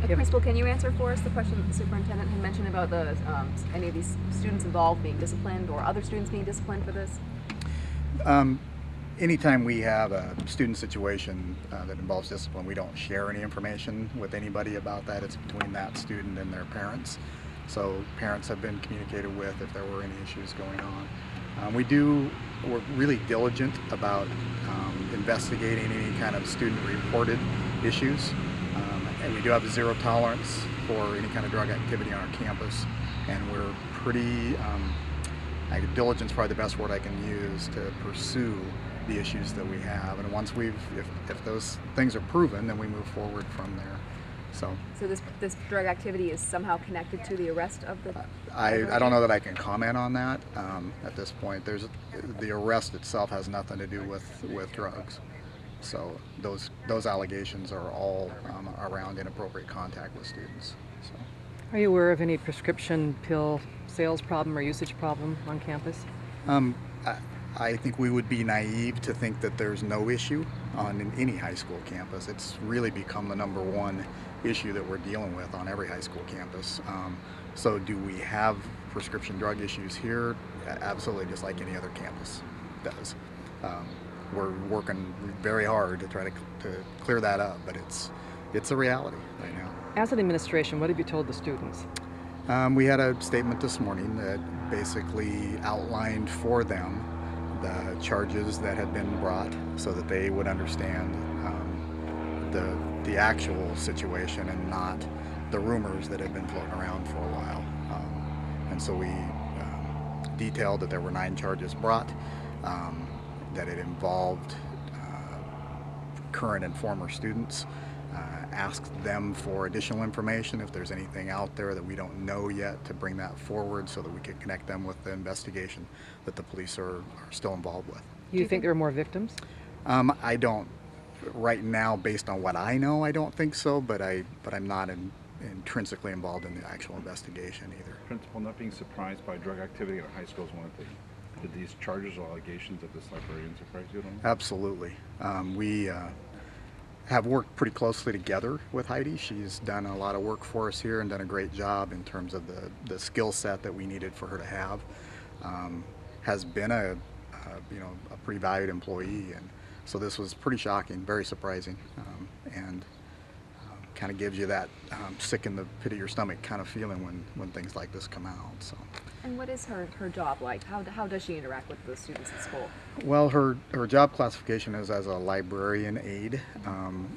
Principal, can you answer for us the question that the superintendent had mentioned about the any of these students involved being disciplined or other students being disciplined for this? Anytime we have a student situation that involves discipline, we don't share any information with anybody about that. It's between that student and their parents. So parents have been communicated with if there were any issues going on. We're really diligent about investigating any kind of student-reported issues. And we do have a zero tolerance for any kind of drug activity on our campus. And we're pretty, diligence is probably the best word I can use to pursue the issues that we have. And once if those things are proven, then we move forward from there. So this drug activity is somehow connected to the arrest of the... I don't know that I can comment on that at this point. The arrest itself has nothing to do with drugs. So those allegations are all around inappropriate contact with students. So. Are you aware of any prescription pill sales problem or usage problem on campus? I think we would be naive to think that there's no issue on any high school campus. It's really become the #1 issue that we're dealing with on every high school campus. So do we have prescription drug issues here? Absolutely, just like any other campus does. We're working very hard to try to clear that up, but it's a reality right now. As an administration, what have you told the students? We had a statement this morning that basically outlined for them the charges that had been brought so that they would understand the actual situation and not the rumors that had been floating around for a while. And so we detailed that there were 9 charges brought, that it involved current and former students, asked them for additional information if there's anything out there that we don't know yet to bring that forward so that we could connect them with the investigation that the police are still involved with. Do you think there are more victims? I don't, right now, based on what I know, I don't think so, but I'm not intrinsically involved in the actual investigation either. Principal, not being surprised by drug activity at a high school is one thing. Did these charges or allegations of this librarian surprise you at all? Absolutely. We have worked pretty closely together with Heidi. She's done a lot of work for us here and done a great job in terms of the skill set that we needed for her to have. Has been a pretty valued employee, and so this was pretty shocking, very surprising, and kind of gives you that sick in the pit of your stomach kind of feeling when things like this come out. So. And what is her job like? How does she interact with the students at school? Well, her job classification is as a librarian aide.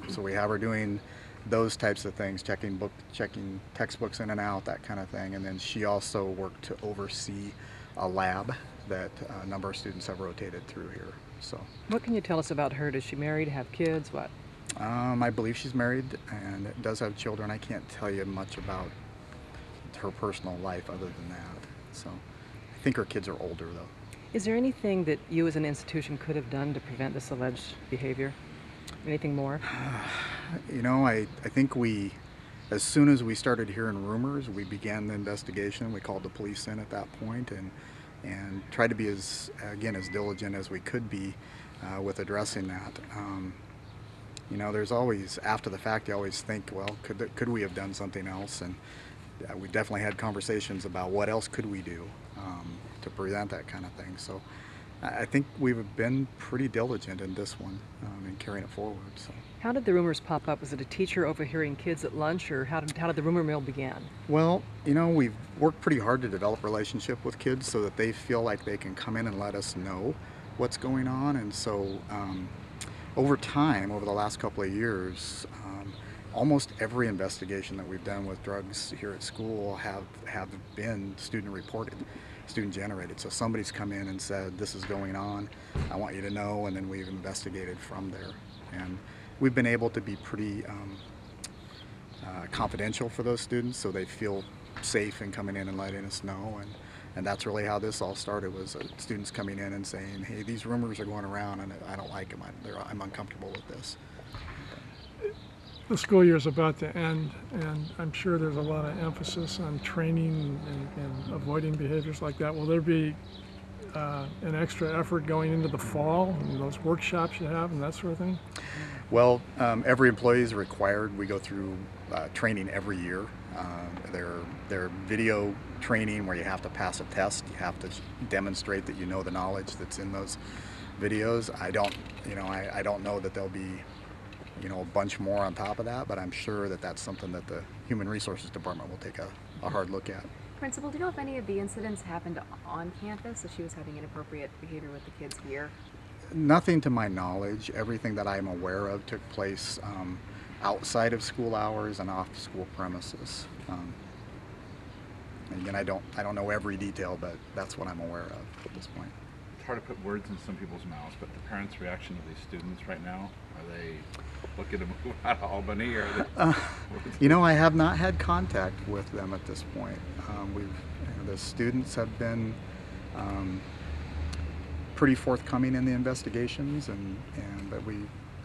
So we have her doing those types of things, checking textbooks in and out, that kind of thing. And then she also worked to oversee a lab that a number of students have rotated through here. So. What can you tell us about her? Is she married, have kids, what? I believe she's married and does have children. I can't tell you much about her personal life other than that. So I think her kids are older, though. Is there anything that you as an institution could have done to prevent this alleged behavior? Anything more? I think as soon as we started hearing rumors, we began the investigation. We called the police in at that point and tried to be as diligent as we could be with addressing that. There's always, after the fact, you always think, well, could we have done something else? And we definitely had conversations about what else could we do to prevent that kind of thing. So I think we've been pretty diligent in this one in carrying it forward. So. How did the rumors pop up? Was it a teacher overhearing kids at lunch, or how did the rumor mill begin? Well, we've worked pretty hard to develop a relationship with kids so that they feel like they can come in and let us know what's going on. And so over time, over the last couple of years, almost every investigation that we've done with drugs here at school have been student reported, student generated. So somebody's come in and said, this is going on, I want you to know, and then we've investigated from there. And we've been able to be pretty confidential for those students so they feel safe in coming in and letting us know. And that's really how this all started, was students coming in and saying, hey, these rumors are going around and I don't like them, I'm uncomfortable with this. The school year is about to end, and I'm sure there's a lot of emphasis on training and avoiding behaviors like that. Will there be an extra effort going into the fall, and those workshops you have and that sort of thing? Well, every employee is required. We go through training every year. Their video training where you have to pass a test. You have to demonstrate that you know the knowledge that's in those videos. I don't know that there'll be, a bunch more on top of that, but I'm sure that that's something that the Human Resources Department will take a hard look at. Principal, do you know if any of the incidents happened on campus, if she was having inappropriate behavior with the kids here? Nothing to my knowledge. Everything that I'm aware of took place outside of school hours and off school premises. And again, I don't know every detail, but that's what I'm aware of at this point. It's hard to put words in some people's mouths, but the parents' reaction to these students right now, are they looking to move out of Albany, or are they... I have not had contact with them at this point. The students have been pretty forthcoming in the investigations, but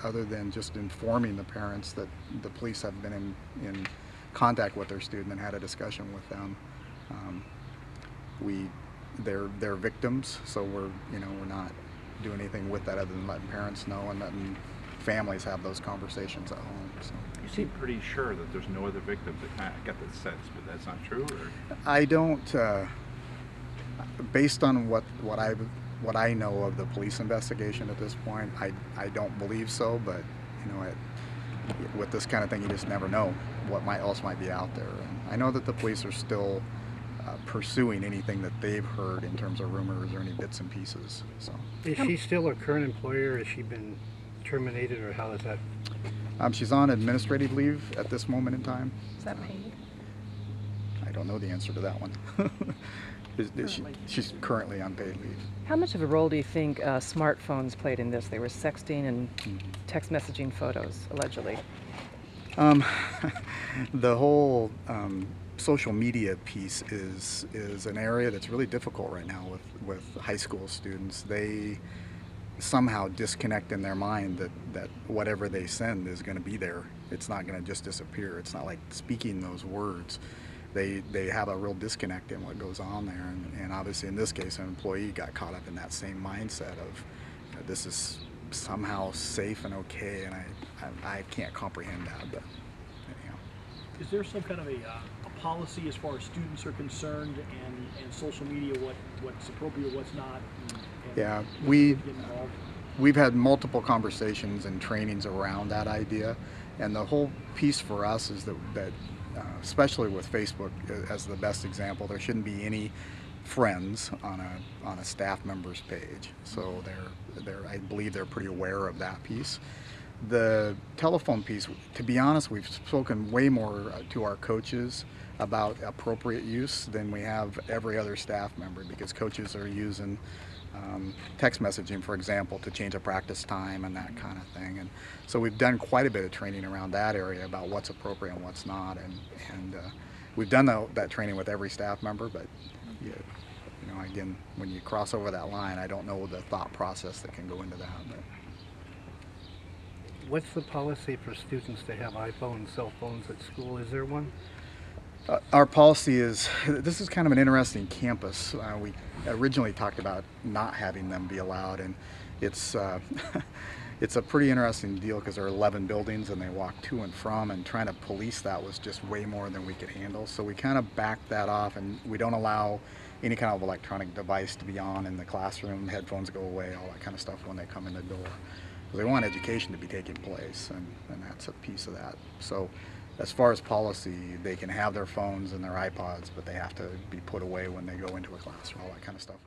other than just informing the parents that the police have been in contact with their student and had a discussion with them, they're victims, so we're not doing anything with that other than letting parents know and letting families have those conversations at home. So. You seem pretty sure that there's no other victims. I get that sense, but that's not true? Or? I don't, based on what I know of the police investigation at this point, I don't believe so, but with this kind of thing, you just never know what else might be out there. And I know that the police are still pursuing anything that they've heard in terms of rumors or any bits and pieces. So. Is she still a current employer? Has she been terminated, or how is that? She's on administrative leave at this moment in time. Is that paid? I don't know the answer to that one. She's currently on paid leave. How much of a role do you think smartphones played in this? They were sexting and text messaging photos, allegedly. The whole social media piece is an area that's really difficult right now with high school students. They somehow disconnect in their mind that whatever they send is going to be there. It's not going to just disappear. It's not like speaking those words. They have a real disconnect in what goes on there, and obviously in this case an employee got caught up in that same mindset of this is somehow safe and okay, and I can't comprehend that, but anyhow. Is there some kind of a policy as far as students are concerned and social media, what's appropriate, what's not? Yeah, we've had multiple conversations and trainings around that idea, and the whole piece for us is that especially with Facebook as the best example, there shouldn't be any friends on a staff member's page. So I believe they're pretty aware of that piece. The telephone piece, to be honest, we've spoken way more to our coaches about appropriate use than we have every other staff member, because coaches are using text messaging, for example, to change a practice time and that kind of thing. And so we've done quite a bit of training around that area about what's appropriate and what's not. And we've done that training with every staff member, but again, when you cross over that line, I don't know the thought process that can go into that. But. What's the policy for students to have iPhones, cell phones at school? Is there one? Our policy is, this is kind of an interesting campus. We originally talked about not having them be allowed, and it's it's a pretty interesting deal because there are 11 buildings and they walk to and from, and trying to police that was just way more than we could handle. So we kind of backed that off, and we don't allow any kind of electronic device to be on in the classroom, headphones go away, all that kind of stuff when they come in the door. They want education to be taking place, and that's a piece of that. So as far as policy, they can have their phones and their iPods, but they have to be put away when they go into a class or all that kind of stuff.